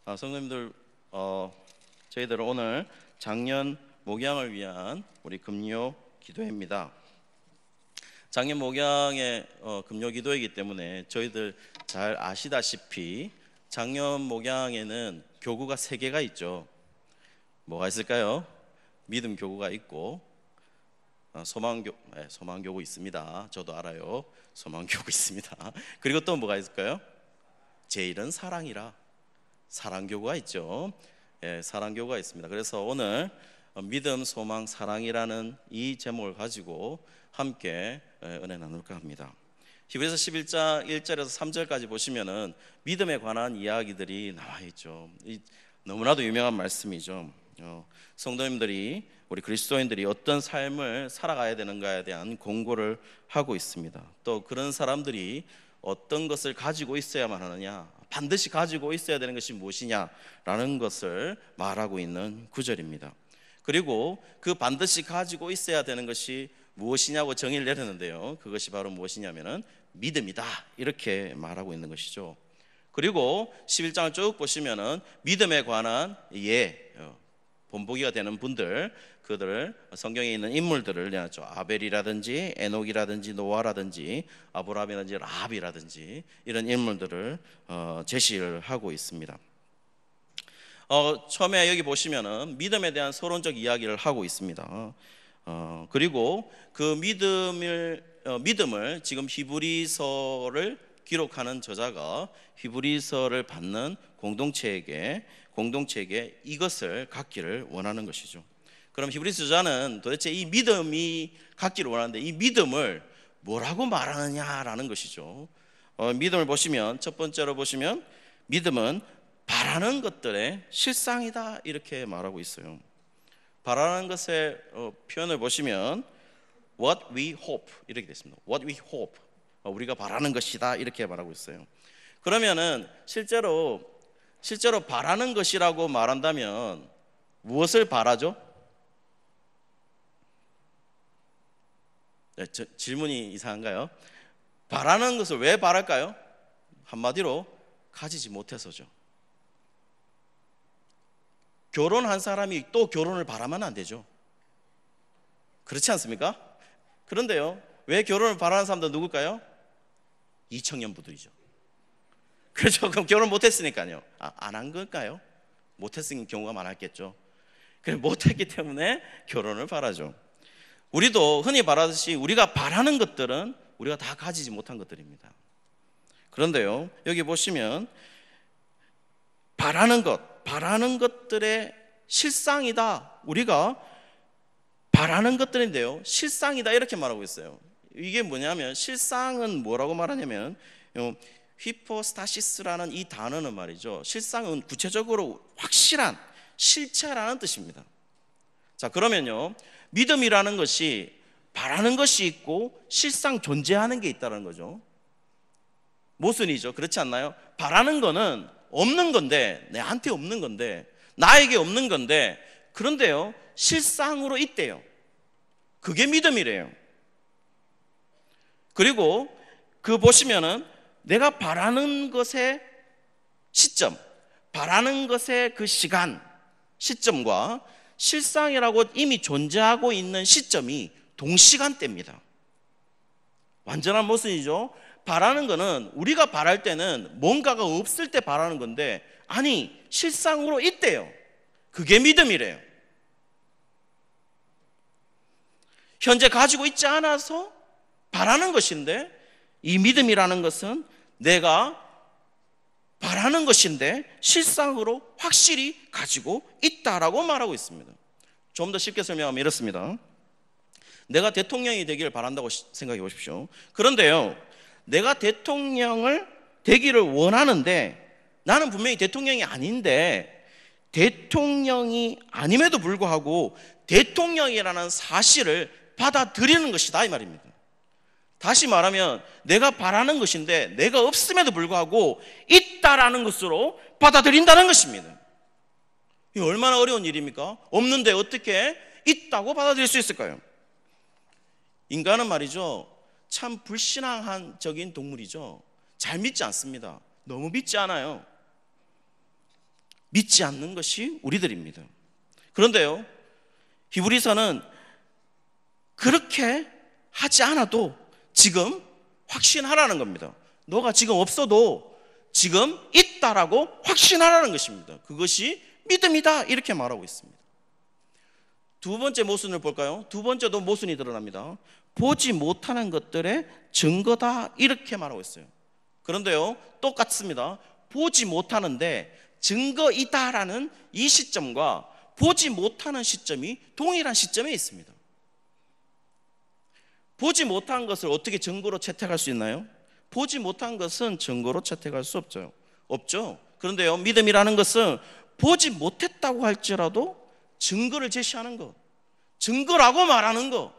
성도님들, 저희들은 오늘 작년 목양을 위한 우리 금요 기도회입니다. 작년 목양의 금요 기도회이기 때문에 저희들 잘 아시다시피 작년 목양에는 교구가 3개가 있죠. 뭐가 있을까요? 믿음 교구가 있고 소망교구 있습니다. 저도 알아요. 소망교구 있습니다. 그리고 또 뭐가 있을까요? 제일은 사랑이라 사랑교구가 있죠. 사랑교구가 있습니다. 그래서 오늘 믿음, 소망, 사랑이라는 이 제목을 가지고 함께 은혜 나눌까 합니다. 히브리서 11장 1절에서 3절까지 보시면은 믿음에 관한 이야기들이 나와 있죠. 너무나도 유명한 말씀이죠. 성도님들이, 우리 그리스도인들이 어떤 삶을 살아가야 되는가에 대한 공고를 하고 있습니다. 또 그런 사람들이 어떤 것을 가지고 있어야만 하느냐, 반드시 가지고 있어야 되는 것이 무엇이냐라는 것을 말하고 있는 구절입니다. 그리고 그 반드시 가지고 있어야 되는 것이 무엇이냐고 정의를 내렸는데요, 그것이 바로 무엇이냐면은 믿음이다, 이렇게 말하고 있는 것이죠. 그리고 11장을 쭉 보시면은 믿음에 관한 본보기가 되는 분들, 그들을 성경에 있는 인물들을 내놨죠. 아벨이라든지 에녹이라든지 노아라든지 아브라함이라든지 라합이라든지 이런 인물들을 제시를 하고 있습니다. 처음에 여기 보시면은 믿음에 대한 서론적 이야기를 하고 있습니다. 그리고 그 믿음을 지금 히브리서를 기록하는 저자가 히브리서를 받는 공동체에게 이것을 갖기를 원하는 것이죠. 그럼 히브리서 저자는 도대체 이 믿음이 갖기를 원하는데 이 믿음을 뭐라고 말하느냐라는 것이죠. 믿음을 보시면, 첫 번째로 보시면 믿음은 바라는 것들의 실상이다, 이렇게 말하고 있어요. 바라는 것의 표현을 보시면 What we hope, 이렇게 됐습니다. What we hope, 우리가 바라는 것이다, 이렇게 말하고 있어요. 그러면은 실제로 바라는 것이라고 말한다면 무엇을 바라죠? 질문이 이상한가요? 바라는 것을 왜 바랄까요? 한마디로 가지지 못해서죠. 결혼한 사람이 또 결혼을 바라면 안 되죠. 그렇지 않습니까? 그런데요, 왜 결혼을 바라는 사람들 누굴까요? 이청년부들이죠. 그렇죠. 그럼 결혼 못했으니까요. 안 한 걸까요? 못했으니 경우가 많았겠죠. 그래, 못했기 때문에 결혼을 바라죠. 우리도 흔히 바라듯이 우리가 바라는 것들은 우리가 다 가지지 못한 것들입니다. 그런데요, 여기 보시면 바라는 것들의 실상이다, 우리가 바라는 것들인데요, 실상이다, 이렇게 말하고 있어요. 이게 뭐냐면, 실상은 뭐라고 말하냐면 히포스타시스라는 이 단어는 말이죠, 실상은 구체적으로 확실한 실체라는 뜻입니다. 자, 그러면요, 믿음이라는 것이 바라는 것이 있고 실상 존재하는 게 있다는 거죠. 모순이죠. 그렇지 않나요? 바라는 거는 없는 건데, 내한테 없는 건데, 나에게 없는 건데, 그런데요, 실상으로 있대요. 그게 믿음이래요. 그리고 그 보시면은 내가 바라는 것의 시점, 바라는 것의 그 시점과 실상이라고 이미 존재하고 있는 시점이 동시간대입니다. 완전한 모순이죠. 바라는 거는, 우리가 바랄 때는 뭔가가 없을 때 바라는 건데, 아니, 실상으로 있대요. 그게 믿음이래요. 현재 가지고 있지 않아서 바라는 것인데, 이 믿음이라는 것은 내가 바라는 것인데 실상으로 확실히 가지고 있다라고 말하고 있습니다. 좀 더 쉽게 설명하면 이렇습니다. 내가 대통령이 되기를 바란다고 생각해 보십시오. 그런데요, 내가 대통령을 되기를 원하는데, 나는 분명히 대통령이 아닌데, 대통령이 아님에도 불구하고 대통령이라는 사실을 받아들이는 것이다, 이 말입니다. 다시 말하면 내가 바라는 것인데 내가 없음에도 불구하고 있다라는 것으로 받아들인다는 것입니다. 이게 얼마나 어려운 일입니까? 없는데 어떻게 있다고 받아들일 수 있을까요? 인간은 말이죠, 참 불신앙적인 동물이죠. 잘 믿지 않습니다. 너무 믿지 않아요. 믿지 않는 것이 우리들입니다. 그런데요, 히브리서는 그렇게 하지 않아도 지금 확신하라는 겁니다. 너가 지금 없어도 지금 있다라고 확신하라는 것입니다. 그것이 믿음이다, 이렇게 말하고 있습니다. 두 번째 모순을 볼까요? 두 번째도 모순이 드러납니다. 보지 못하는 것들의 증거다, 이렇게 말하고 있어요. 그런데요, 똑같습니다. 보지 못하는데 증거이다라는 이 시점과 보지 못하는 시점이 동일한 시점에 있습니다. 보지 못한 것을 어떻게 증거로 채택할 수 있나요? 보지 못한 것은 증거로 채택할 수 없죠. 그런데요, 믿음이라는 것은 보지 못했다고 할지라도 증거를 제시하는 것, 증거라고 말하는 것,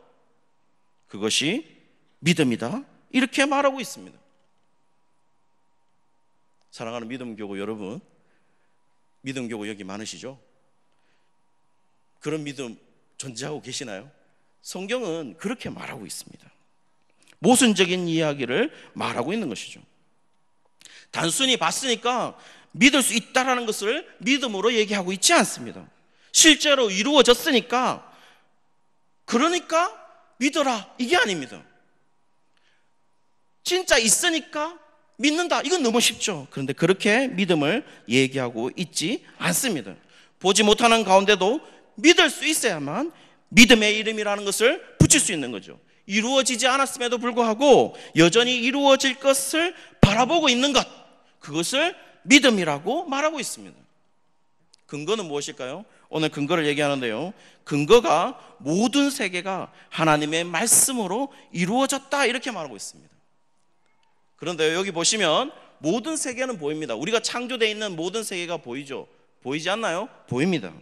그것이 믿음이다, 이렇게 말하고 있습니다. 사랑하는 믿음교구 여러분, 믿음교구 여기 많으시죠? 그런 믿음 존재하고 계시나요? 성경은 그렇게 말하고 있습니다. 모순적인 이야기를 말하고 있는 것이죠. 단순히 봤으니까 믿을 수 있다라는 것을 믿음으로 얘기하고 있지 않습니다. 실제로 이루어졌으니까 그러니까 믿어라, 이게 아닙니다. 진짜 있으니까 믿는다, 이건 너무 쉽죠. 그런데 그렇게 믿음을 얘기하고 있지 않습니다. 보지 못하는 가운데도 믿을 수 있어야만 믿음의 이름이라는 것을 붙일 수 있는 거죠. 이루어지지 않았음에도 불구하고 여전히 이루어질 것을 바라보고 있는 것, 그것을 믿음이라고 말하고 있습니다. 근거는 무엇일까요? 오늘 근거를 얘기하는데요, 근거가 모든 세계가 하나님의 말씀으로 이루어졌다, 이렇게 말하고 있습니다. 그런데 여기 보시면 모든 세계는 보입니다. 우리가 창조되어 있는 모든 세계가 보이죠? 보이지 않나요? 보입니다.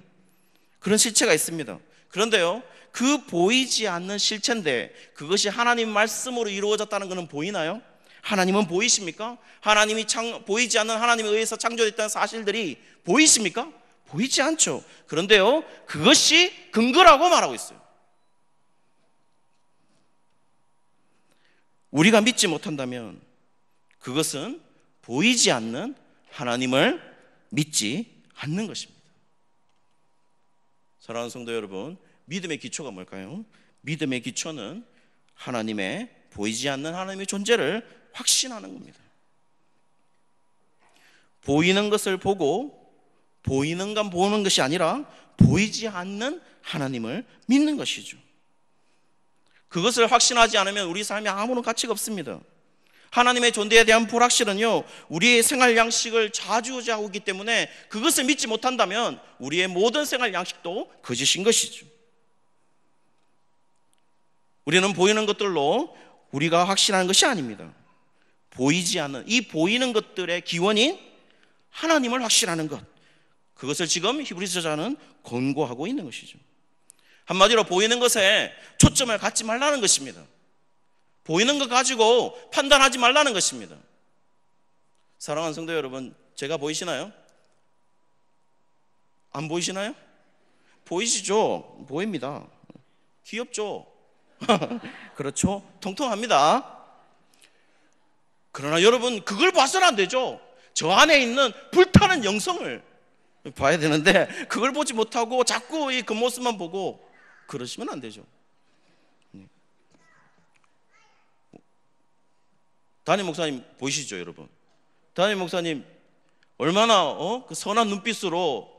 그런 실체가 있습니다. 그런데요, 그 보이지 않는 실체인데 그것이 하나님 말씀으로 이루어졌다는 것은 보이나요? 하나님은 보이십니까? 하나님이 보이지 않는 하나님에 의해서 창조됐다는 사실들이 보이십니까? 보이지 않죠. 그런데요, 그것이 근거라고 말하고 있어요. 우리가 믿지 못한다면 그것은 보이지 않는 하나님을 믿지 않는 것입니다. 사랑하는 성도 여러분, 믿음의 기초가 뭘까요? 믿음의 기초는 하나님의, 보이지 않는 하나님의 존재를 확신하는 겁니다. 보이는 것을 보고 보이는가 보는 것이 아니라 보이지 않는 하나님을 믿는 것이죠. 그것을 확신하지 않으면 우리 삶에 아무런 가치가 없습니다. 하나님의 존재에 대한 불확실은요, 우리의 생활 양식을 좌지우지하고 있기 때문에 그것을 믿지 못한다면 우리의 모든 생활 양식도 거짓인 것이죠. 우리는 보이는 것들로 우리가 확신하는 것이 아닙니다. 보이지 않는 이 보이는 것들의 기원인 하나님을 확신하는 것, 그것을 지금 히브리서 저자는 권고하고 있는 것이죠. 한마디로 보이는 것에 초점을 갖지 말라는 것입니다. 보이는 것 가지고 판단하지 말라는 것입니다. 사랑하는 성도 여러분, 제가 보이시나요? 안 보이시나요? 보이시죠? 보입니다. 귀엽죠? 그렇죠? 통통합니다. 그러나 여러분, 그걸 봐서는 안 되죠. 저 안에 있는 불타는 영성을 봐야 되는데 그걸 보지 못하고 자꾸 이 겉모습만 보고 그러시면 안 되죠. 담임 목사님 보이시죠, 여러분? 담임 목사님 얼마나 그 선한 눈빛으로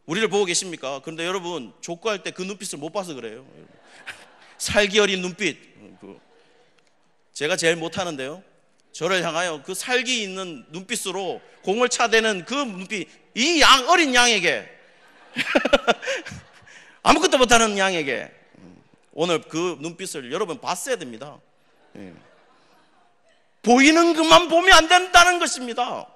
우리를 보고 계십니까? 그런데 여러분, 족구할 때 그 눈빛을 못 봐서 그래요. 살기 어린 눈빛. 제가 제일 못하는데요, 저를 향하여 그 살기 있는 눈빛으로 공을 차대는 그 눈빛, 이 어린 양에게 아무것도 못하는 양에게 오늘 그 눈빛을 여러분 봤어야 됩니다. 보이는 것만 보면 안 된다는 것입니다.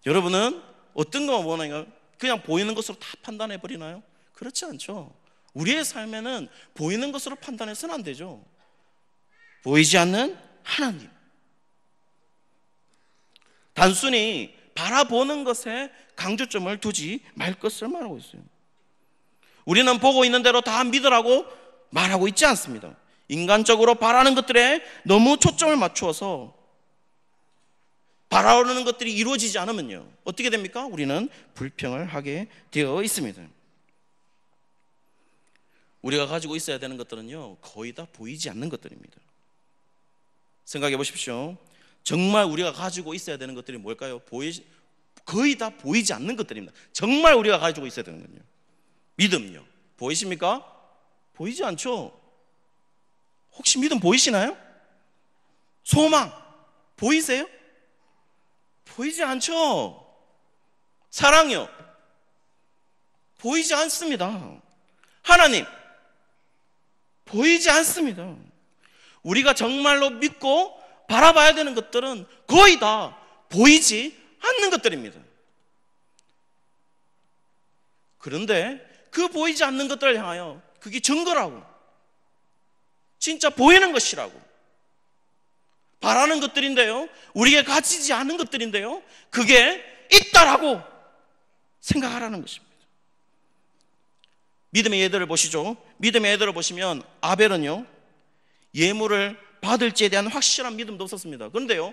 여러분은 어떤 것만 보나요? 그냥 보이는 것으로 다 판단해 버리나요? 그렇지 않죠. 우리의 삶에는 보이는 것으로 판단해서는 안 되죠. 보이지 않는 하나님, 단순히 바라보는 것에 강조점을 두지 말 것을 말하고 있어요. 우리는 보고 있는 대로 다 믿으라고 말하고 있지 않습니다. 인간적으로 바라는 것들에 너무 초점을 맞추어서 바라는 것들이 이루어지지 않으면요, 어떻게 됩니까? 우리는 불평을 하게 되어 있습니다. 우리가 가지고 있어야 되는 것들은요, 거의 다 보이지 않는 것들입니다. 생각해 보십시오. 정말 우리가 가지고 있어야 되는 것들이 뭘까요? 거의 다 보이지 않는 것들입니다. 정말 우리가 가지고 있어야 되는 건요, 믿음요. 보이십니까? 보이지 않죠? 혹시 믿음 보이시나요? 소망 보이세요? 보이지 않죠? 사랑요? 보이지 않습니다. 하나님 보이지 않습니다. 우리가 정말로 믿고 바라봐야 되는 것들은 거의 다 보이지 않는 것들입니다. 그런데 그 보이지 않는 것들을 향하여 그게 증거라고, 진짜 보이는 것이라고, 바라는 것들인데요, 우리가 가지지 않은 것들인데요, 그게 있다라고 생각하라는 것입니다. 믿음의 예들을 보시죠. 믿음의 예들을 보시면 아벨은요, 예물을 받을지에 대한 확실한 믿음도 없었습니다. 그런데요,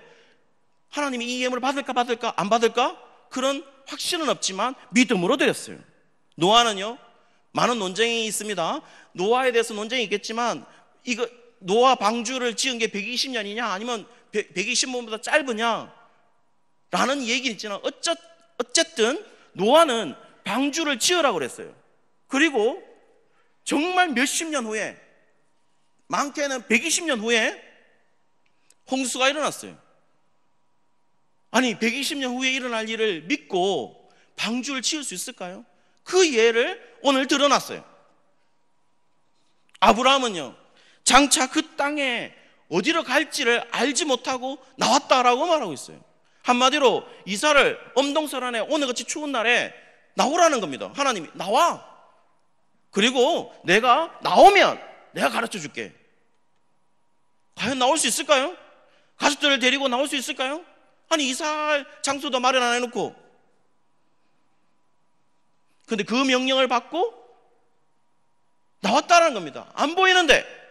하나님이 이 예물을 받을까 안 받을까 그런 확신은 없지만 믿음으로 드렸어요. 노아는요, 많은 논쟁이 있습니다. 노아에 대해서 논쟁이 있겠지만, 이거 노아 방주를 지은 게 120년이냐 아니면 120년보다 짧으냐 라는 얘기는 있지만, 어쨌든 노아는 방주를 지으라고 그랬어요. 그리고 정말 몇십 년 후에, 많게는 120년 후에 홍수가 일어났어요. 아니 120년 후에 일어날 일을 믿고 방주를 지을 수 있을까요? 그 예를 오늘 드러났어요. 아브라함은요, 장차 그 땅에 어디로 갈지를 알지 못하고 나왔다라고 말하고 있어요. 한마디로 이사를 엄동설안에 오늘같이 추운 날에 나오라는 겁니다. 하나님이 나와, 그리고 내가 나오면 내가 가르쳐 줄게. 과연 나올 수 있을까요? 가족들을 데리고 나올 수 있을까요? 아니 이사할 장소도 마련 안 해놓고. 근데 그 명령을 받고 나왔다는 겁니다. 안 보이는데.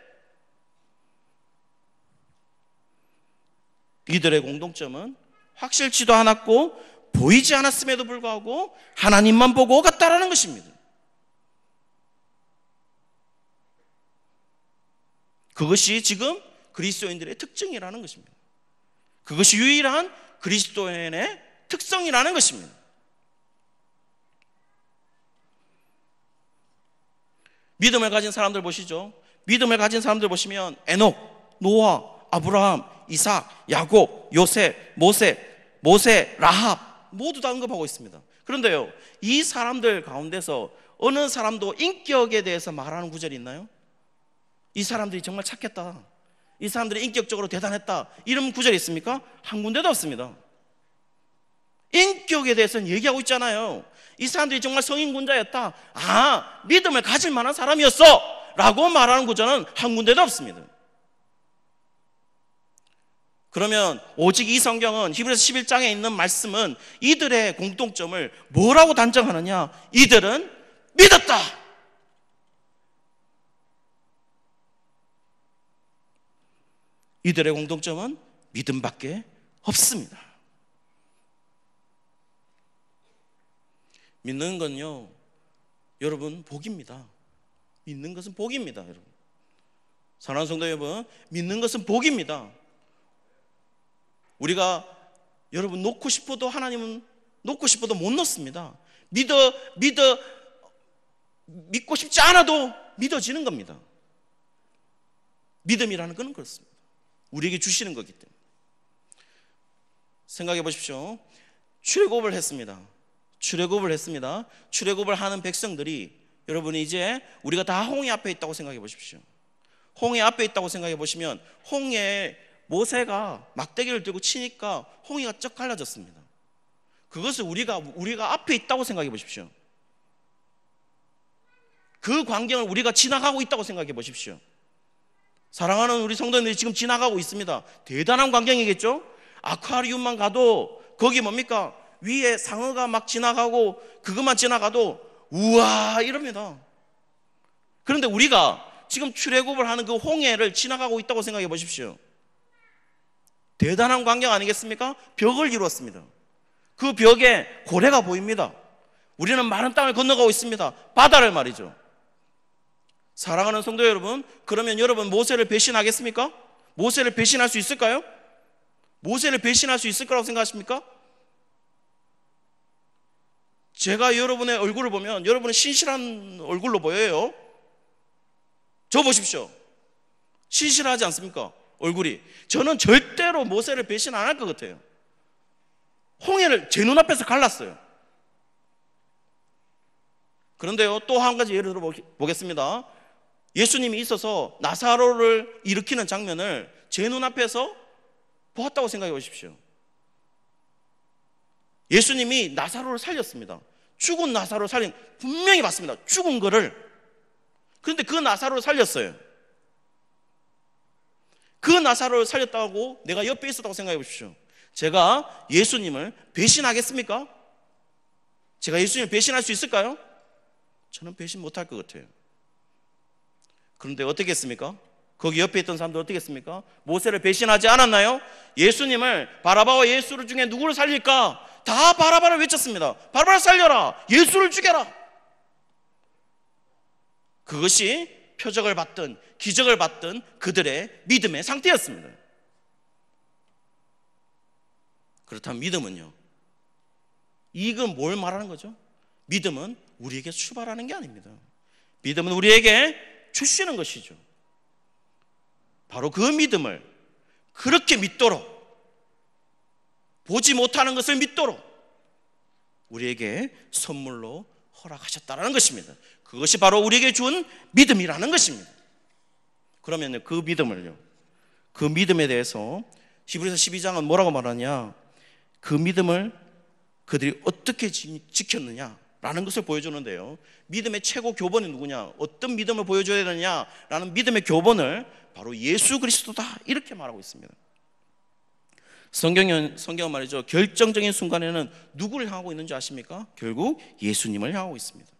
이들의 공동점은 확실치도 않았고 보이지 않았음에도 불구하고 하나님만 보고 갔다라는 것입니다. 그것이 지금 그리스도인들의 특징이라는 것입니다. 그것이 유일한 그리스도인의 특성이라는 것입니다. 믿음을 가진 사람들 보시죠. 믿음을 가진 사람들 보시면 에녹, 노아, 아브라함, 이삭, 야곱, 요셉, 모세, 라합 모두 다 언급하고 있습니다. 그런데요, 이 사람들 가운데서 어느 사람도 인격에 대해서 말하는 구절이 있나요? 이 사람들이 정말 착했다, 이 사람들이 인격적으로 대단했다, 이런 구절이 있습니까? 한 군데도 없습니다. 인격에 대해서는 얘기하고 있잖아요. 이 사람들이 정말 성인군자였다, 아 믿음을 가질 만한 사람이었어 라고 말하는 구절은 한 군데도 없습니다. 그러면 오직 이 성경은 히브리서 11장에 있는 말씀은 이들의 공통점을 뭐라고 단정하느냐? 이들은 믿었다. 이들의 공통점은 믿음밖에 없습니다. 믿는 건요, 여러분 복입니다. 믿는 것은 복입니다. 여러분, 사랑하는 성도 여러분, 믿는 것은 복입니다. 우리가 여러분 놓고 싶어도, 하나님은 놓고 싶어도 못 놓습니다. 믿고 싶지 않아도 믿어지는 겁니다. 믿음이라는 건 그렇습니다. 우리에게 주시는 거기 때문에. 생각해 보십시오. 출애굽을 했습니다. 출애굽을 하는 백성들이, 여러분이 이제 우리가 다 홍해 앞에 있다고 생각해 보십시오. 홍해 앞에 있다고 생각해 보시면, 홍해에 모세가 막대기를 들고 치니까 홍해가 쩍 갈라졌습니다. 그것을 우리가 앞에 있다고 생각해 보십시오. 그 광경을 우리가 지나가고 있다고 생각해 보십시오. 사랑하는 우리 성도님들이 지금 지나가고 있습니다. 대단한 광경이겠죠? 아쿠아리움만 가도 거기 뭡니까? 위에 상어가 막 지나가고, 그것만 지나가도 우와 이럽니다. 그런데 우리가 지금 출애굽을 하는 그 홍해를 지나가고 있다고 생각해 보십시오. 대단한 광경 아니겠습니까? 벽을 이루었습니다. 그 벽에 고래가 보입니다. 우리는 마른 땅을 건너가고 있습니다. 바다를 말이죠. 사랑하는 성도 여러분, 그러면 여러분 모세를 배신하겠습니까? 모세를 배신할 수 있을까요? 모세를 배신할 수 있을 거라고 생각하십니까? 제가 여러분의 얼굴을 보면 여러분은 신실한 얼굴로 보여요. 저 보십시오. 신실하지 않습니까? 얼굴이. 저는 절대로 모세를 배신 안 할 것 같아요. 홍해를 제 눈앞에서 갈랐어요. 그런데요, 또 한 가지 예를 들어 보겠습니다. 예수님이 있어서 나사로를 일으키는 장면을 제 눈앞에서 보았다고 생각해 보십시오. 예수님이 나사로를 살렸습니다. 죽은 나사로를 분명히 봤습니다. 죽은 거를. 그런데 그 나사로를 살렸어요. 그 나사로를 살렸다고 내가 옆에 있었다고 생각해 보십시오. 제가 예수님을 배신하겠습니까? 제가 예수님을 배신할 수 있을까요? 저는 배신 못할 것 같아요. 그런데 어떻게 했습니까? 거기 옆에 있던 사람들 어떻게 했습니까? 모세를 배신하지 않았나요? 예수님을, 바라바와 예수를 중에 누구를 살릴까? 다 바라바를 외쳤습니다. 바라바를 살려라! 예수를 죽여라! 그것이 표적을 받든 기적을 받든 그들의 믿음의 상태였습니다. 그렇다면 믿음은요? 이건 뭘 말하는 거죠? 믿음은 우리에게 출발하는 게 아닙니다. 믿음은 우리에게 주시는 것이죠. 바로 그 믿음을 그렇게 믿도록, 보지 못하는 것을 믿도록 우리에게 선물로 허락하셨다는 것입니다. 그것이 바로 우리에게 준 믿음이라는 것입니다. 그러면 그 믿음을요, 그 믿음에 대해서 히브리서 12장은 뭐라고 말하냐? 그 믿음을 그들이 어떻게 지켰느냐라는 것을 보여주는데요, 믿음의 최고 교본이 누구냐, 어떤 믿음을 보여줘야 되느냐라는 믿음의 교본을 바로 예수 그리스도다, 이렇게 말하고 있습니다. 성경은 말이죠, 결정적인 순간에는 누구를 향하고 있는지 아십니까? 결국 예수님을 향하고 있습니다.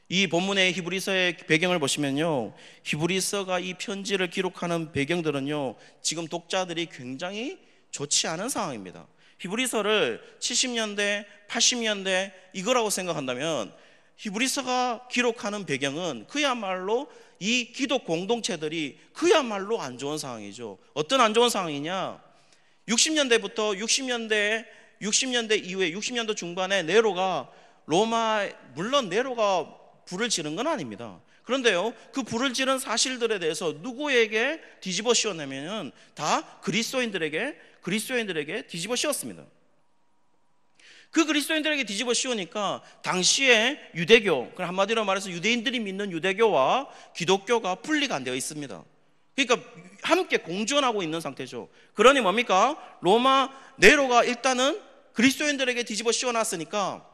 이 본문의 히브리서의 배경을 보시면요, 히브리서가 이 편지를 기록하는 배경들은요, 지금 독자들이 굉장히 좋지 않은 상황입니다. 히브리서를 70년대, 80년대 이거라고 생각한다면 히브리서가 기록하는 배경은 그야말로 이 기독 공동체들이 그야말로 안 좋은 상황이죠. 어떤 안 좋은 상황이냐? 60년대부터 60년대 이후에 60년대 중반에 네로가 물론 네로가 불을 지른 건 아닙니다. 그런데요, 그 불을 지른 사실들에 대해서 누구에게 뒤집어 씌웠냐면 다 그리스도인들에게 뒤집어 씌웠습니다. 그 그리스도인들에게 뒤집어 씌우니까 당시에 유대교, 한마디로 말해서 유대인들이 믿는 유대교와 기독교가 분리가 안 되어 있습니다. 그러니까 함께 공존하고 있는 상태죠. 그러니 뭡니까? 네로가 일단은 그리스도인들에게 뒤집어 씌워놨으니까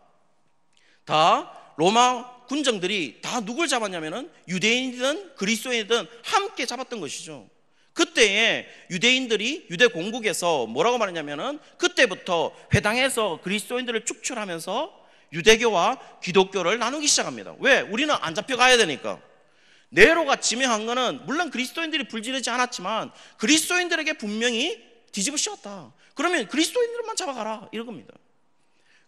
다 로마 군정들이 다 누굴 잡았냐면은 유대인이든 그리스도인이든 함께 잡았던 것이죠. 그때에 유대인들이 유대 공국에서 뭐라고 말했냐면은 그때부터 회당에서 그리스도인들을 축출하면서 유대교와 기독교를 나누기 시작합니다. 왜? 우리는 안 잡혀가야 되니까. 네로가 지명한 거는 물론 그리스도인들이 불지르지 않았지만 그리스도인들에게 분명히 뒤집어 씌웠다. 그러면 그리스도인들만 잡아가라, 이런 겁니다.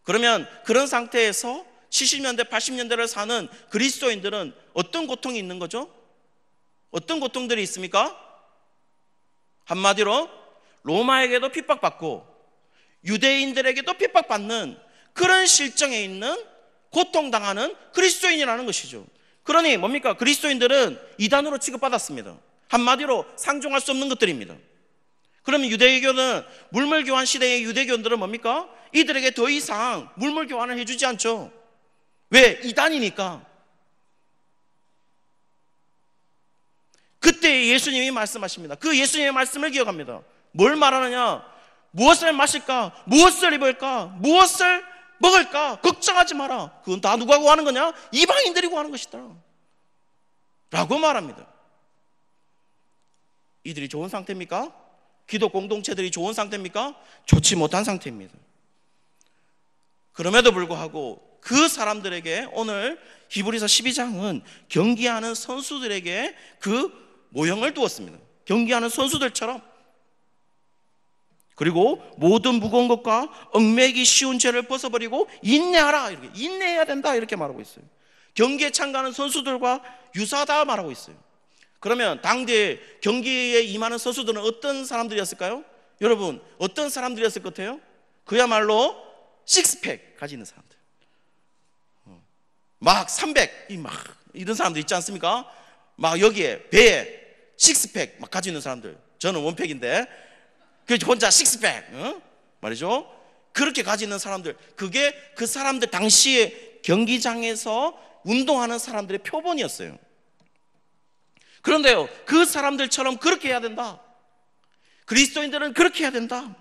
그러면 그런 상태에서 70년대, 80년대를 사는 그리스도인들은 어떤 고통이 있는 거죠? 어떤 고통들이 있습니까? 한마디로 로마에게도 핍박받고 유대인들에게도 핍박받는 그런 실정에 있는 고통당하는 그리스도인이라는 것이죠. 그러니 뭡니까? 그리스도인들은 이단으로 취급받았습니다. 한마디로 상종할 수 없는 것들입니다. 그러면 유대교는 물물교환 시대의 유대교인들은 뭡니까? 이들에게 더 이상 물물교환을 해주지 않죠. 왜? 이단이니까. 그때 예수님이 말씀하십니다. 그 예수님의 말씀을 기억합니다. 뭘 말하느냐? 무엇을 마실까? 무엇을 입을까? 무엇을 먹을까? 걱정하지 마라. 그건 다 누가 구하는 거냐? 이방인들이 구하는 것이다 라고 말합니다. 이들이 좋은 상태입니까? 기독 공동체들이 좋은 상태입니까? 좋지 못한 상태입니다. 그럼에도 불구하고 그 사람들에게 오늘 히브리서 12장은 경기하는 선수들에게 그 모형을 두었습니다. 경기하는 선수들처럼. 그리고 모든 무거운 것과 얽매이기 쉬운 죄를 벗어버리고 인내하라, 이렇게 인내해야 된다 이렇게 말하고 있어요. 경기에 참가하는 선수들과 유사하다 말하고 있어요. 그러면 당대 경기에 임하는 선수들은 어떤 사람들이었을까요? 여러분, 어떤 사람들이었을 것 같아요? 그야말로 식스팩 가지는 사람들, 막 300 이런 사람들 있지 않습니까? 막 여기에 배에 식스팩 막 가지고 있는 사람들. 저는 원팩인데 그 혼자 식스팩 말이죠. 그렇게 가지고 있는 사람들, 그게 그 사람들 당시에 경기장에서 운동하는 사람들의 표본이었어요. 그런데요, 그 사람들처럼 그렇게 해야 된다, 그리스도인들은 그렇게 해야 된다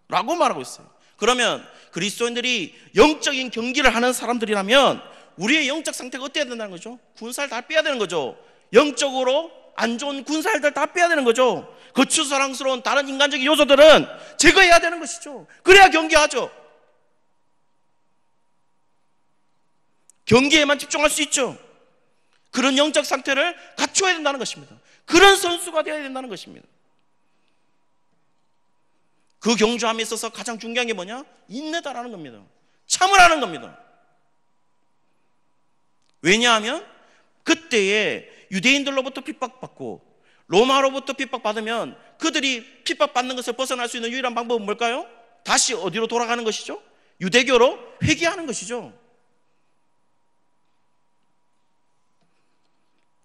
라고 말하고 있어요. 그러면 그리스도인들이 영적인 경기를 하는 사람들이라면 우리의 영적 상태가 어때야 된다는 거죠? 군살 다 빼야 되는 거죠. 영적으로 안 좋은 군살들 다 빼야 되는 거죠. 거추사랑스러운 다른 인간적인 요소들은 제거해야 되는 것이죠. 그래야 경기하죠. 경기에만 집중할 수 있죠. 그런 영적 상태를 갖춰야 된다는 것입니다. 그런 선수가 되어야 된다는 것입니다. 그 경주함에 있어서 가장 중요한 게 뭐냐? 인내다라는 겁니다. 참으라는 겁니다. 왜냐하면 그때에 유대인들로부터 핍박받고 로마로부터 핍박받으면 그들이 핍박받는 것을 벗어날 수 있는 유일한 방법은 뭘까요? 다시 어디로 돌아가는 것이죠? 유대교로 회귀하는 것이죠.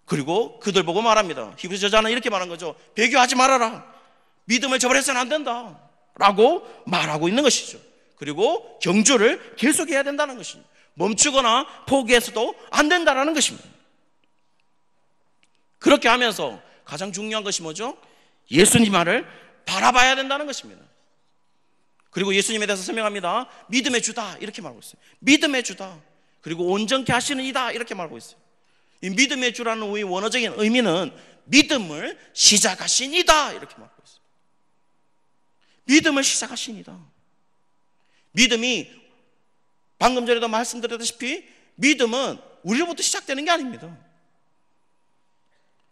그리고 그들 보고 말합니다. 히브리 저자는 이렇게 말한 거죠. 배교하지 말아라, 믿음을 저버려서는 안 된다 라고 말하고 있는 것이죠. 그리고 경주를 계속해야 된다는 것입니다. 멈추거나 포기해서도 안 된다는 것입니다. 그렇게 하면서 가장 중요한 것이 뭐죠? 예수님 말을 바라봐야 된다는 것입니다. 그리고 예수님에 대해서 설명합니다. 믿음의 주다 이렇게 말하고 있어요. 믿음의 주다, 그리고 온전케 하시는 이다 이렇게 말하고 있어요. 이 믿음의 주라는 원어적인 의미는 믿음을 시작하신 이다 이렇게 말하고 있어요. 믿음을 시작하신 이다. 믿음이 방금 전에도 말씀드렸다시피 믿음은 우리로부터 시작되는 게 아닙니다.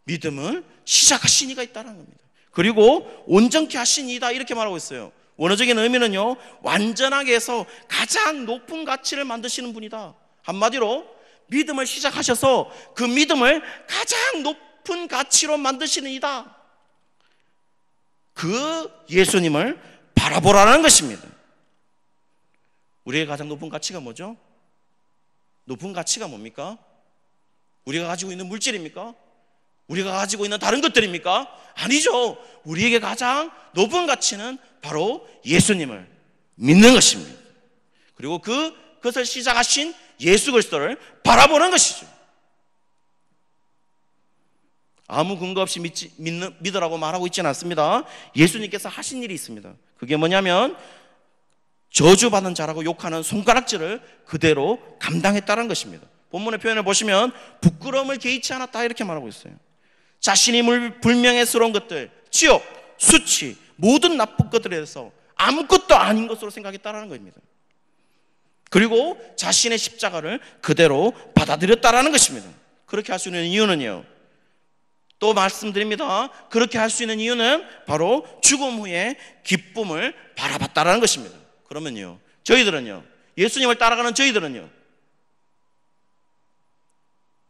믿음을 시작하신 이가 있다는 겁니다. 그리고 온전케 하신 이다 이렇게 말하고 있어요. 원어적인 의미는요, 완전하게 해서 가장 높은 가치를 만드시는 분이다. 한마디로 믿음을 시작하셔서 그 믿음을 가장 높은 가치로 만드시는 이다. 그 예수님을 바라보라는 것입니다. 우리의 가장 높은 가치가 뭐죠? 높은 가치가 뭡니까? 우리가 가지고 있는 물질입니까? 우리가 가지고 있는 다른 것들입니까? 아니죠. 우리에게 가장 높은 가치는 바로 예수님을 믿는 것입니다. 그리고 그것을 시작하신 예수 그리스도를 바라보는 것이죠. 아무 근거 없이 믿으라고 말하고 있지는 않습니다. 예수님께서 하신 일이 있습니다. 그게 뭐냐면 저주받은 자라고 욕하는 손가락질을 그대로 감당했다는 것입니다. 본문의 표현을 보시면 부끄러움을 개의치 않았다 이렇게 말하고 있어요. 자신이 불명예스러운 것들, 지옥, 수치, 모든 나쁜 것들에 대해서 아무것도 아닌 것으로 생각했다는 겁니다. 그리고 자신의 십자가를 그대로 받아들였다는 것입니다. 그렇게 할 수 있는 이유는요, 또 말씀드립니다. 그렇게 할 수 있는 이유는 바로 죽음 후에 기쁨을 바라봤다는 것입니다. 그러면요, 저희들은요, 예수님을 따라가는 저희들은요,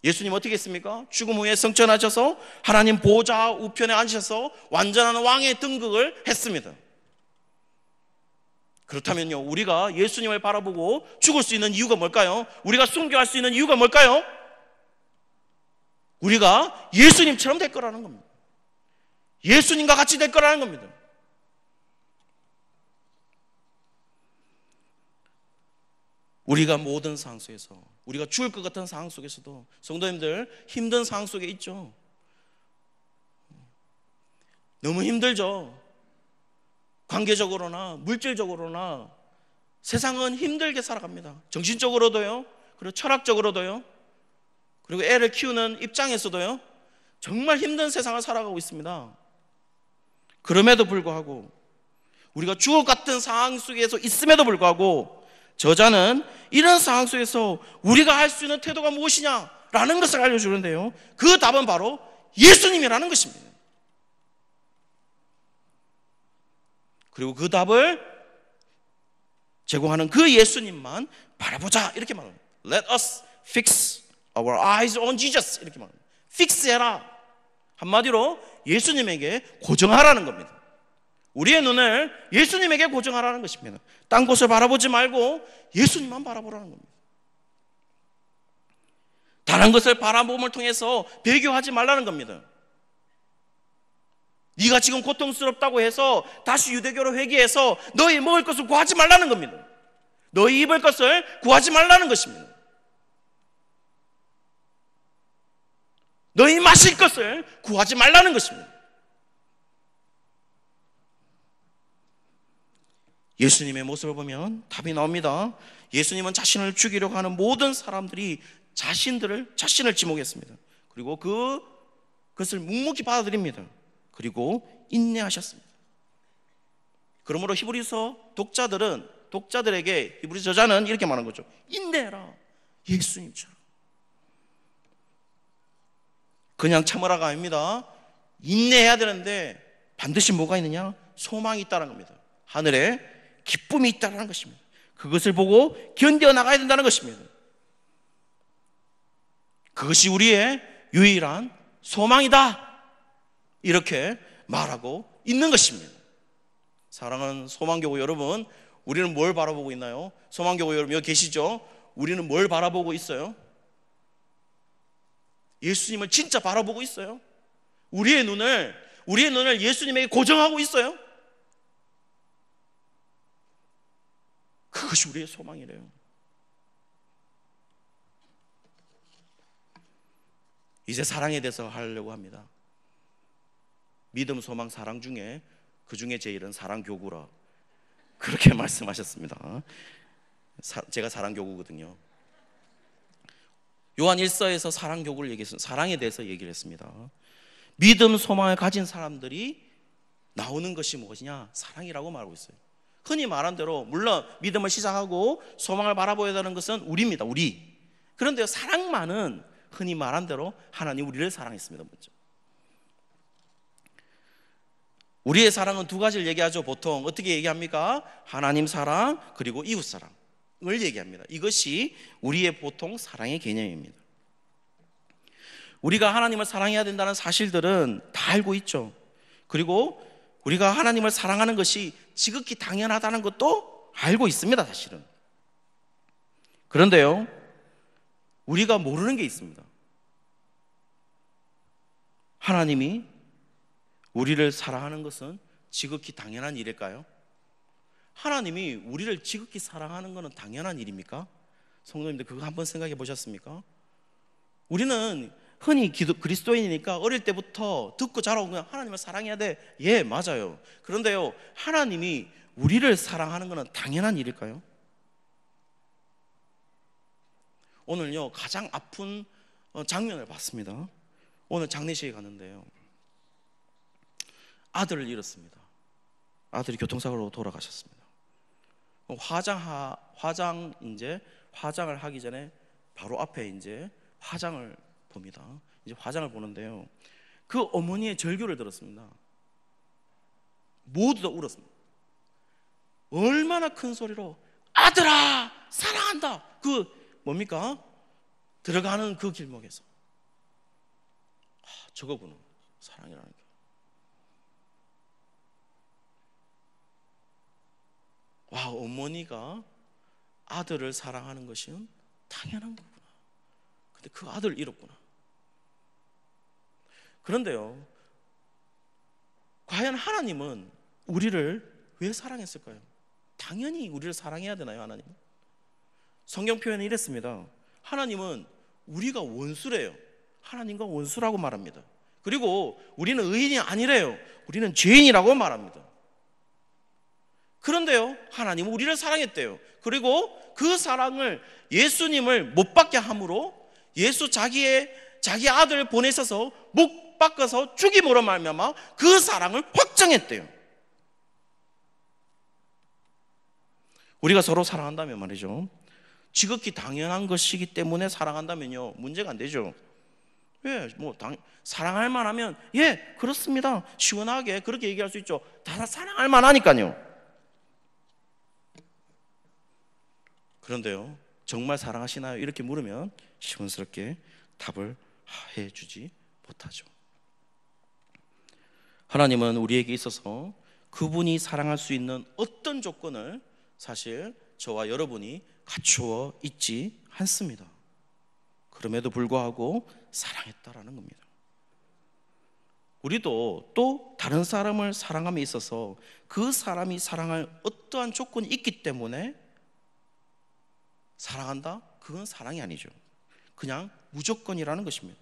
예수님 어떻게 했습니까? 죽음 후에 승천하셔서 하나님 보좌 우편에 앉으셔서 완전한 왕의 등극을 했습니다. 그렇다면요, 우리가 예수님을 바라보고 죽을 수 있는 이유가 뭘까요? 우리가 순교할 수 있는 이유가 뭘까요? 우리가 예수님처럼 될 거라는 겁니다. 예수님과 같이 될 거라는 겁니다. 우리가 모든 상황 속에서, 우리가 죽을 것 같은 상황 속에서도, 성도님들 힘든 상황 속에 있죠. 너무 힘들죠. 관계적으로나 물질적으로나 세상은 힘들게 살아갑니다. 정신적으로도요, 그리고 철학적으로도요, 그리고 애를 키우는 입장에서도요, 정말 힘든 세상을 살아가고 있습니다. 그럼에도 불구하고, 우리가 죽을 것 같은 상황 속에서 있음에도 불구하고, 저자는 이런 상황 속에서 우리가 할 수 있는 태도가 무엇이냐라는 것을 알려주는데요, 그 답은 바로 예수님이라는 것입니다. 그리고 그 답을 제공하는 그 예수님만 바라보자 이렇게 말합니다. Let us fix our eyes on Jesus 이렇게 말합니다. 픽스해라. 한마디로 예수님에게 고정하라는 겁니다. 우리의 눈을 예수님에게 고정하라는 것입니다. 딴 곳을 바라보지 말고 예수님만 바라보라는 겁니다. 다른 것을 바라봄을 통해서 배교하지 말라는 겁니다. 네가 지금 고통스럽다고 해서 다시 유대교로 회귀해서 너희 먹을 것을 구하지 말라는 겁니다. 너희 입을 것을 구하지 말라는 것입니다. 너희 마실 것을 구하지 말라는 것입니다. 예수님의 모습을 보면 답이 나옵니다. 예수님은 자신을 죽이려고 하는 모든 사람들이 자신을 지목했습니다. 그리고 그것을 묵묵히 받아들입니다. 그리고 인내하셨습니다. 그러므로 히브리서 독자들에게 히브리 저자는 이렇게 말한 거죠. 인내해라. 예수님처럼. 그냥 참으라가 아닙니다. 인내해야 되는데 반드시 뭐가 있느냐? 소망이 있다는 겁니다. 하늘에 기쁨이 있다는 것입니다. 그것을 보고 견뎌나가야 된다는 것입니다. 그것이 우리의 유일한 소망이다. 이렇게 말하고 있는 것입니다. 사랑하는 소망교구 여러분, 우리는 뭘 바라보고 있나요? 소망교구 여러분 여기 계시죠? 우리는 뭘 바라보고 있어요? 예수님을 진짜 바라보고 있어요? 우리의 눈을 예수님에게 고정하고 있어요? 그것이 우리의 소망이래요. 이제 사랑에 대해서 하려고 합니다. 믿음, 소망, 사랑 중에 그 중에 제일은 사랑교구라 그렇게 말씀하셨습니다. 제가 사랑교구거든요. 요한 1서에서 사랑교구를 얘기했습니다. 사랑에 대해서 얘기를 했습니다. 믿음, 소망을 가진 사람들이 나오는 것이 무엇이냐? 사랑이라고 말하고 있어요. 흔히 말한 대로 물론 믿음을 시작하고 소망을 바라보아야 하는 것은 우리입니다. 우리. 그런데 사랑만은 흔히 말한 대로 하나님 우리를 사랑했습니다. 먼저. 우리의 사랑은 두 가지를 얘기하죠. 보통 어떻게 얘기합니까? 하나님 사랑 그리고 이웃 사랑을 얘기합니다. 이것이 우리의 보통 사랑의 개념입니다. 우리가 하나님을 사랑해야 된다는 사실들은 다 알고 있죠. 그리고 우리가 하나님을 사랑하는 것이 지극히 당연하다는 것도 알고 있습니다. 사실은. 그런데요, 우리가 모르는 게 있습니다. 하나님이 우리를 사랑하는 것은 지극히 당연한 일일까요? 하나님이 우리를 지극히 사랑하는 것은 당연한 일입니까? 성도님들 그거 한번 생각해 보셨습니까? 우리는 흔히 그리스도인이니까 어릴 때부터 듣고 자라온 그냥 하나님을 사랑해야 돼. 예, 맞아요. 그런데요, 하나님이 우리를 사랑하는 것은 당연한 일일까요? 오늘요, 가장 아픈 장면을 봤습니다. 오늘 장례식에 갔는데요, 아들을 잃었습니다. 아들이 교통사고로 돌아가셨습니다. 화장을 하기 전에 바로 앞에 이제 화장을 봅니다. 이제 화장을 보는데요, 그 어머니의 절규를 들었습니다. 모두 다 울었습니다. 얼마나 큰 소리로 아들아 사랑한다. 그 뭡니까? 들어가는 그 길목에서 저거구나 사랑이라는 게. 와, 어머니가 아들을 사랑하는 것은 당연한 거구나. 근데 그 아들을 잃었구나. 그런데요, 과연 하나님은 우리를 왜 사랑했을까요? 당연히 우리를 사랑해야 되나요, 하나님? 성경 표현이 이랬습니다. 하나님은 우리가 원수래요. 하나님과 원수라고 말합니다. 그리고 우리는 의인이 아니래요. 우리는 죄인이라고 말합니다. 그런데요, 하나님은 우리를 사랑했대요. 그리고 그 사랑을 예수님을 못 받게 함으로 자기 아들을 보내셔서 못 바꿔서 죽임으로 말미암아 그 사랑을 확정했대요. 우리가 서로 사랑한다면 말이죠, 지극히 당연한 것이기 때문에 사랑한다면요 문제가 안 되죠. 왜? 사랑할 만하면 예 그렇습니다 시원하게 그렇게 얘기할 수 있죠. 다 사랑할 만하니까요. 그런데요, 정말 사랑하시나요? 이렇게 물으면 시원스럽게 답을 해주지 못하죠. 하나님은 우리에게 있어서 그분이 사랑할 수 있는 어떤 조건을 사실 저와 여러분이 갖추어 있지 않습니다. 그럼에도 불구하고 사랑했다라는 겁니다. 우리도 또 다른 사람을 사랑함에 있어서 그 사람이 사랑할 어떠한 조건이 있기 때문에 사랑한다? 그건 사랑이 아니죠. 그냥 무조건이라는 것입니다.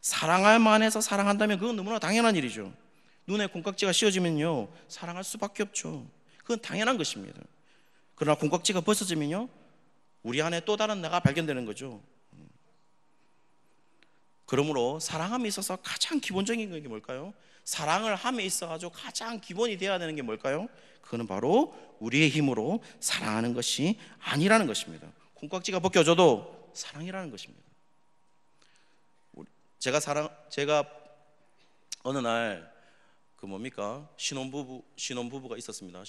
사랑할 만해서 사랑한다면 그건 너무나 당연한 일이죠. 눈에 콩깍지가 씌워지면요, 사랑할 수밖에 없죠. 그건 당연한 것입니다. 그러나 콩깍지가 벗어지면요, 우리 안에 또 다른 내가 발견되는 거죠. 그러므로 사랑함에 있어서 가장 기본적인 게 뭘까요? 사랑을 함에 있어가지고 가장 기본이 되어야 되는 게 뭘까요? 그거는 바로 우리의 힘으로 사랑하는 것이 아니라는 것입니다. 콩깍지가 벗겨져도 사랑이라는 것입니다. 제가 어느 날 신혼부부가 있었습니다.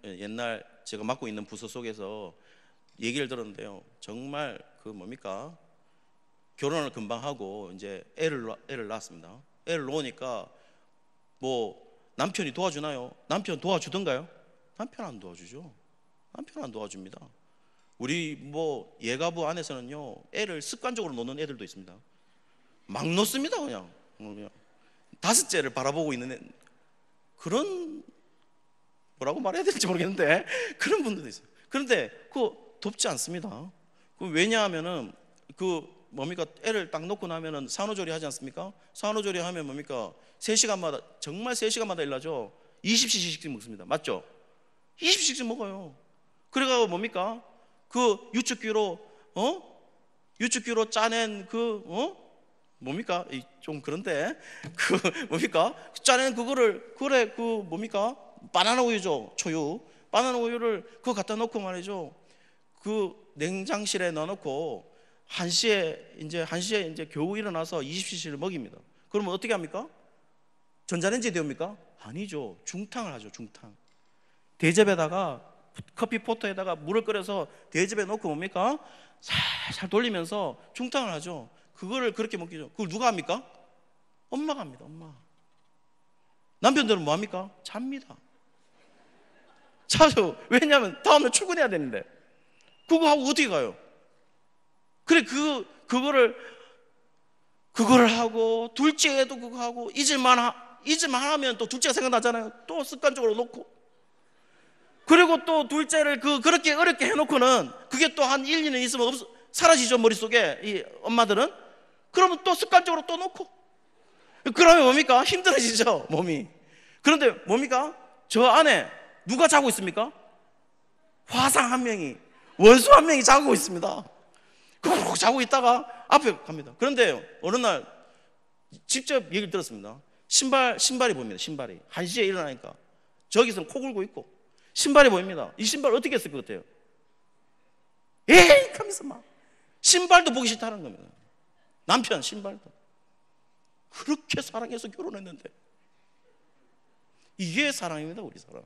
옛날 제가 맡고 있는 부서 속에서 얘기를 들었는데요, 정말 결혼을 금방 하고 이제 애를 낳았습니다. 애를 놓으니까 남편이 도와주나요? 남편 도와주던가요? 남편 안 도와주죠. 남편 안 도와줍니다. 우리 예가부 안에서는요, 애를 습관적으로 놓는 애들도 있습니다. 막 놓습니다. 그냥 다섯째를 바라보고 있는 그런, 뭐라고 말해야 될지 모르겠는데 그런 분들도 있어요. 그런데 그거 돕지 않습니다. 왜냐하면은 애를 딱 놓고 나면은 산후조리 하지 않습니까? 산후조리 하면 3시간마다, 정말 3시간마다 일나죠. 20cc씩 먹습니다. 맞죠? 20cc씩 먹어요. 그래가지고 그 유축기로 짜낸 좀 그런데 짜낸 그거를, 바나나 우유죠. 초유 바나나 우유를 그거 갖다 놓고 말이죠, 그 냉장실에 넣어놓고 1시에 이제 겨우 일어나서 20cc를 먹입니다. 그러면 어떻게 합니까? 전자레인지에 데웁니까? 아니죠. 중탕을 하죠. 중탕. 대접에다가 커피포터에다가 물을 끓여서 대접에 놓고 살살 돌리면서 중탕을 하죠. 그거를 그렇게 먹기죠. 그걸 누가 합니까? 엄마가 합니다. 엄마. 남편들은 뭐 합니까? 잡니다. 자죠. 왜냐하면 다음날 출근해야 되는데. 그거 하고 어떻게 가요? 그래, 그거를 하고, 둘째도 그거 하고, 잊을만 하면 또 둘째가 생각나잖아요. 또 습관적으로 놓고. 그리고 또 둘째를 그렇게 어렵게 해놓고는 그게 또 한 1, 2년 있으면 사라지죠, 머릿속에, 이 엄마들은. 그러면 또 습관적으로 또 놓고. 그러면 힘들어지죠, 몸이. 그런데 저 안에 누가 자고 있습니까? 화상 한 명이, 원수 한 명이 자고 있습니다. 푹 자고 있다가 앞에 갑니다. 그런데 어느 날 직접 얘기를 들었습니다. 신발이 보입니다. 신발이 1시에 일어나니까 저기서 코 골고 있고 신발이 보입니다. 이 신발 어떻게 했을 것 같아요? 에이 하면서 신발도 보기 싫다는 겁니다. 남편 신발도. 그렇게 사랑해서 결혼했는데. 이게 사랑입니다. 우리 사랑.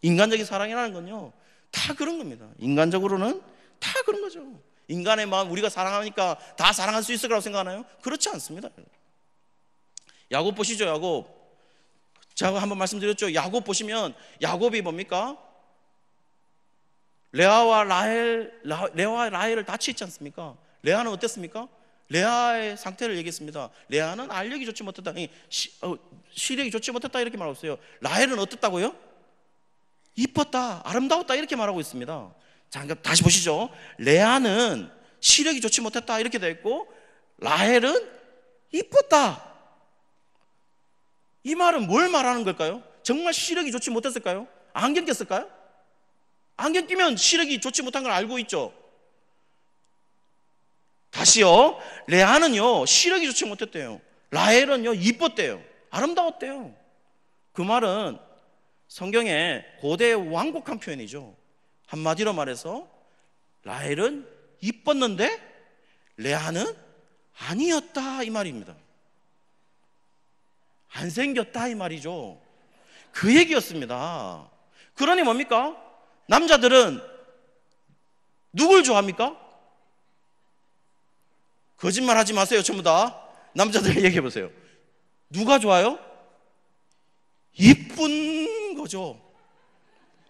인간적인 사랑이라는 건요, 다 그런 겁니다. 인간적으로는 다 그런 거죠. 인간의 마음, 우리가 사랑하니까 다 사랑할 수 있을 거라고 생각하나요? 그렇지 않습니다. 야곱 보시죠. 야곱. 제가 한번 말씀드렸죠. 야곱 보시면 야곱이 레아와 라헬을 같이 있지 않습니까? 레아는 어땠습니까? 레아의 상태를 얘기했습니다. 레아는 알력이 좋지 못했다, 시력이 좋지 못했다 이렇게 말하고 있어요. 라헬은 어땠다고요? 이뻤다, 아름다웠다 이렇게 말하고 있습니다. 자, 다시 보시죠. 레아는 시력이 좋지 못했다 이렇게 되어 있고, 라헬은 이뻤다. 이 말은 뭘 말하는 걸까요? 정말 시력이 좋지 못했을까요? 안경 꼈을까요? 안경 끼면 시력이 좋지 못한 걸 알고 있죠. 다시요, 레아는요 시력이 좋지 못했대요. 라헬은요 이뻤대요. 아름다웠대요. 그 말은 성경의 고대 완곡한 표현이죠. 한마디로 말해서 라헬은 이뻤는데 레아는 아니었다 이 말입니다. 안 생겼다 이 말이죠. 그 얘기였습니다. 그러니 남자들은 누굴 좋아합니까? 거짓말 하지 마세요. 전부 다 남자들 얘기해 보세요. 누가 좋아요? 이쁜 거죠.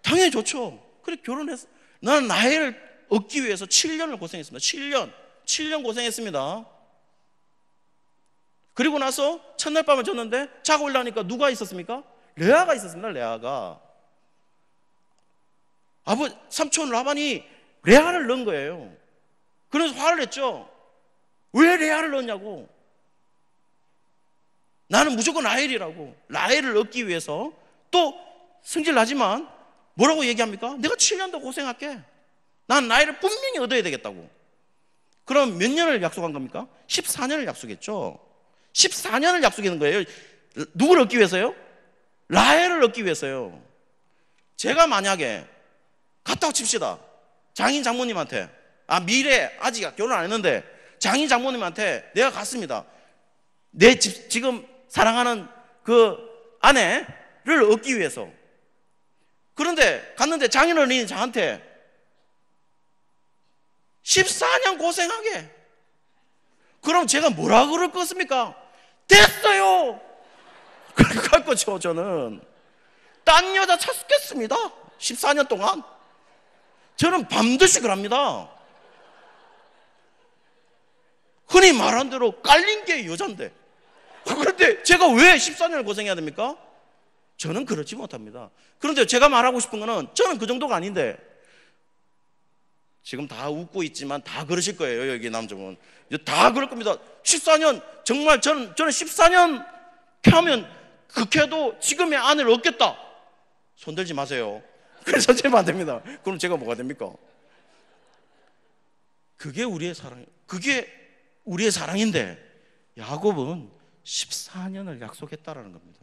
당연히 좋죠. 그래 결혼했어. 나는 나이를 얻기 위해서 7년을 고생했습니다. 7년 고생했습니다. 그리고 나서 첫날 밤을 잤는데 자고 일어나니까 누가 있었습니까? 레아가 있었습니다. 레아가. 삼촌 라반이 레아를 넣은 거예요. 그래서 화를 냈죠. 왜 레아를 넣었냐고. 나는 무조건 라헬이라고. 라헬을 얻기 위해서 또 승질 나지만 뭐라고 얘기합니까? 내가 7년 더 고생할게. 난 라헬을 분명히 얻어야 되겠다고. 그럼 몇 년을 약속한 겁니까? 14년을 약속했죠. 14년을 약속하는 거예요. 누구를 얻기 위해서요? 라헬을 얻기 위해서요. 제가 만약에 갔다고 칩시다. 장인 장모님한테, 미래 아직 결혼 안 했는데 장인 장모님한테 내가 갔습니다. 내 지금 사랑하는 그 아내를 얻기 위해서. 그런데 갔는데 장인어른이 저한테 14년 고생하게. 그럼 제가 뭐라 그럴 것입니까? 됐어요. 그렇게 할 거죠. 저는 딴 여자 찾겠습니다. 14년 동안 저는 밤드시 그럽니다. 흔히 말한 대로 깔린 게 여잔데. 그런데 제가 왜 14년을 고생해야 됩니까? 저는 그렇지 못합니다. 그런데 제가 말하고 싶은 거는 저는 그 정도가 아닌데, 지금 다 웃고 있지만 다 그러실 거예요. 여기 남자분 다 그럴 겁니다. 14년 정말 저는 14년 하면 극해도 지금의 아내를 얻겠다. 손들지 마세요. 그래서 제면 안 됩니다. 그럼 제가 뭐가 됩니까? 그게 우리의 사랑, 그게 우리의 사랑인데 야곱은 14년을 약속했다라는 겁니다.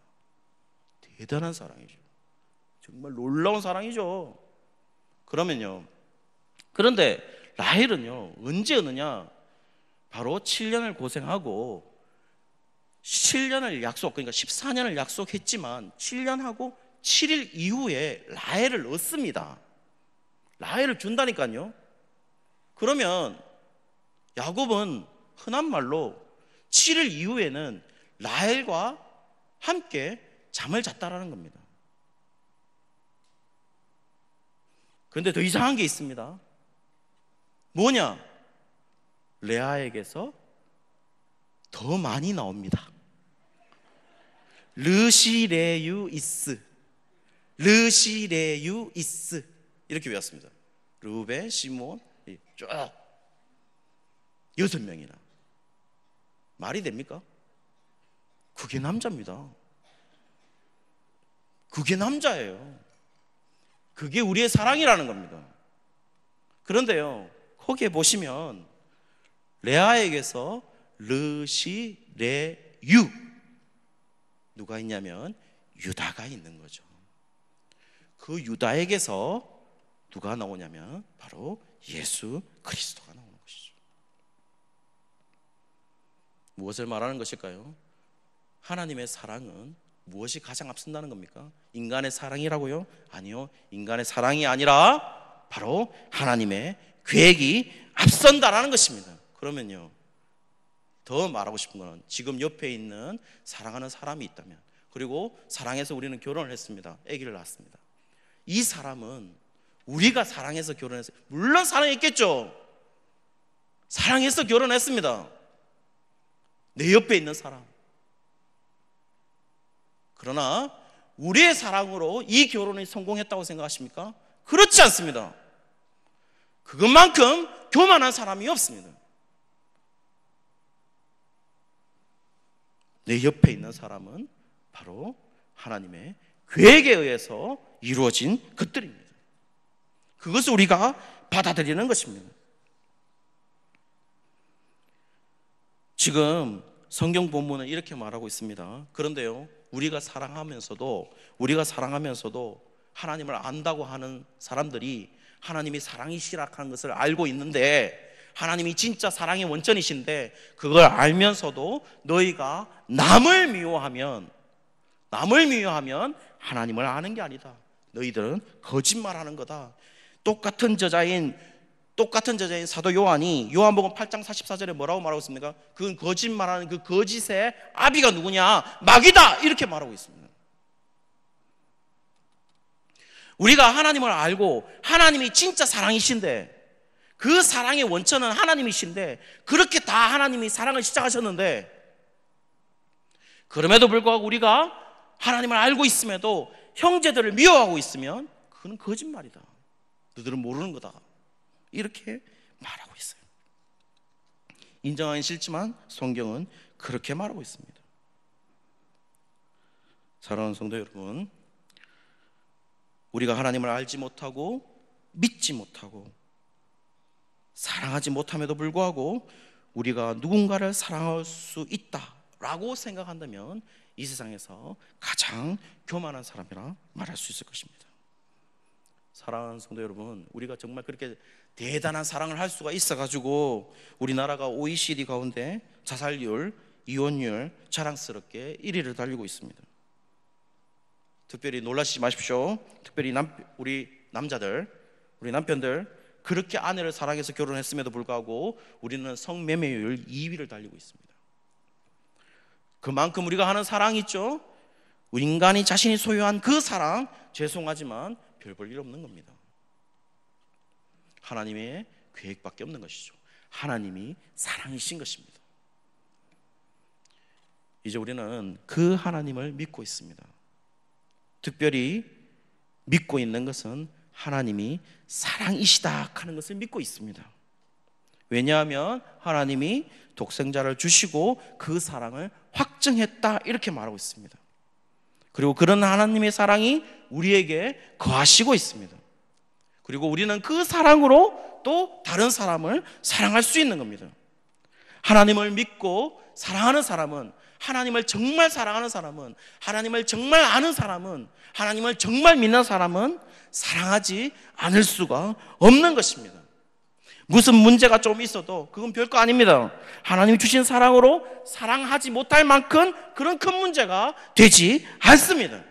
대단한 사랑이죠. 정말 놀라운 사랑이죠. 그러면요, 그런데 라헬은요 언제 얻느냐? 바로 7년을 고생하고 7년을 약속, 그러니까 14년을 약속했지만 7년하고 7일 이후에 라헬을 얻습니다. 라헬을 준다니까요. 그러면 야곱은 흔한 말로 7일 이후에는 라헬과 함께 잠을 잤다라는 겁니다. 그런데 더 이상한 게 있습니다. 뭐냐? 레아에게서 더 많이 나옵니다. 르시레유이스, 르시레유이스 이렇게 외웠습니다. 르벤, 시몬 쭉 6명이나. 말이 됩니까? 그게 남자입니다. 그게 남자예요. 그게 우리의 사랑이라는 겁니다. 그런데요, 거기에 보시면 레아에게서 르시레유, 누가 있냐면 유다가 있는 거죠. 그 유다에게서 누가 나오냐면 바로 예수 그리스도가 나오는 것이죠. 무엇을 말하는 것일까요? 하나님의 사랑은 무엇이 가장 앞선다는 겁니까? 인간의 사랑이라고요? 아니요. 인간의 사랑이 아니라 바로 하나님의 계획이 앞선다라는 것입니다. 그러면요, 더 말하고 싶은 것은 지금 옆에 있는 사랑하는 사람이 있다면, 그리고 사랑해서 우리는 결혼을 했습니다. 아기를 낳았습니다. 이 사람은 우리가 사랑해서 결혼했어요. 물론 사랑했겠죠. 사랑해서 결혼했습니다. 내 옆에 있는 사람. 그러나 우리의 사랑으로 이 결혼이 성공했다고 생각하십니까? 그렇지 않습니다. 그것만큼 교만한 사람이 없습니다. 내 옆에 있는 사람은 바로 하나님의 계획에 의해서 이루어진 것들입니다. 그것을 우리가 받아들이는 것입니다. 지금 성경 본문은 이렇게 말하고 있습니다. 그런데요, 우리가 사랑하면서도 하나님을 안다고 하는 사람들이 하나님이 사랑이시라 하는 것을 알고 있는데, 하나님이 진짜 사랑의 원천이신데 그걸 알면서도 너희가 남을 미워하면 하나님을 아는 게 아니다. 너희들은 거짓말하는 거다. 똑같은 저자인 사도 요한이 요한복음 8장 44절에 뭐라고 말하고 있습니까? 그건 거짓말하는 그 거짓의 아비가 누구냐? 마귀다! 이렇게 말하고 있습니다. 우리가 하나님을 알고 하나님이 진짜 사랑이신데, 그 사랑의 원천은 하나님이신데, 그렇게 다 하나님이 사랑을 시작하셨는데, 그럼에도 불구하고 우리가 하나님을 알고 있음에도 형제들을 미워하고 있으면 그건 거짓말이다. 너희들은 모르는 거다. 이렇게 말하고 있어요. 인정하기 싫지만 성경은 그렇게 말하고 있습니다. 사랑하는 성도 여러분, 우리가 하나님을 알지 못하고 믿지 못하고 사랑하지 못함에도 불구하고 우리가 누군가를 사랑할 수 있다라고 생각한다면 이 세상에서 가장 교만한 사람이라 말할 수 있을 것입니다. 사랑하는 성도 여러분, 우리가 정말 그렇게 대단한 사랑을 할 수가 있어가지고 우리나라가 OECD 가운데 자살률, 이혼율 자랑스럽게 1위를 달리고 있습니다. 특별히 놀라시지 마십시오. 특별히 우리 남자들, 우리 남편들, 그렇게 아내를 사랑해서 결혼했음에도 불구하고 우리는 성매매율 2위를 달리고 있습니다. 그만큼 우리가 하는 사랑이 있죠. 인간이 자신이 소유한 그 사랑, 죄송하지만 별 볼 일 없는 겁니다. 하나님의 계획밖에 없는 것이죠. 하나님이 사랑이신 것입니다. 이제 우리는 그 하나님을 믿고 있습니다. 특별히 믿고 있는 것은 하나님이 사랑이시다 하는 것을 믿고 있습니다. 왜냐하면 하나님이 독생자를 주시고 그 사랑을 확증했다 이렇게 말하고 있습니다. 그리고 그런 하나님의 사랑이 우리에게 거하시고 있습니다. 그리고 우리는 그 사랑으로 또 다른 사람을 사랑할 수 있는 겁니다. 하나님을 믿고 사랑하는 사람은, 하나님을 정말 사랑하는 사람은, 하나님을 정말 아는 사람은, 하나님을 정말 믿는 사람은 사랑하지 않을 수가 없는 것입니다. 무슨 문제가 좀 있어도 그건 별거 아닙니다. 하나님이 주신 사랑으로 사랑하지 못할 만큼 그런 큰 문제가 되지 않습니다.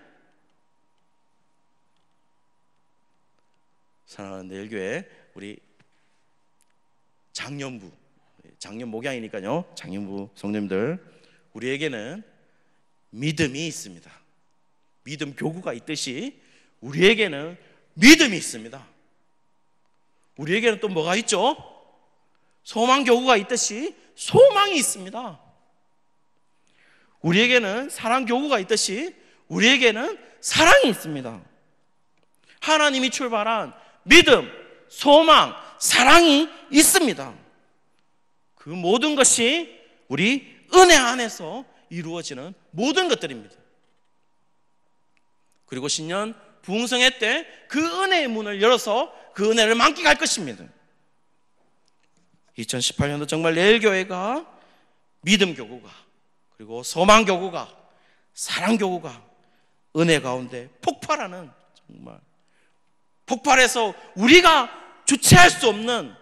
사랑하는 내일교회 우리 작년부, 작년 목양이니까요, 작년부 성도님들, 우리에게는 믿음이 있습니다. 믿음 교구가 있듯이 우리에게는 믿음이 있습니다. 우리에게는 또 뭐가 있죠? 소망 교구가 있듯이 소망이 있습니다. 우리에게는 사랑 교구가 있듯이 우리에게는 사랑이 있습니다. 하나님이 출발한 믿음, 소망, 사랑이 있습니다. 그 모든 것이 우리 은혜 안에서 이루어지는 모든 것들입니다. 그리고 신년 부흥성회 때 그 은혜의 문을 열어서 그 은혜를 만끽할 것입니다. 2018년도 정말 내일교회가 믿음 교구가, 그리고 소망 교구가, 사랑 교구가 은혜 가운데 폭발하는, 정말 폭발해서 우리가 주체할 수 없는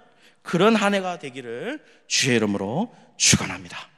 그런 한 해가 되기를 주의 이름으로 축원합니다.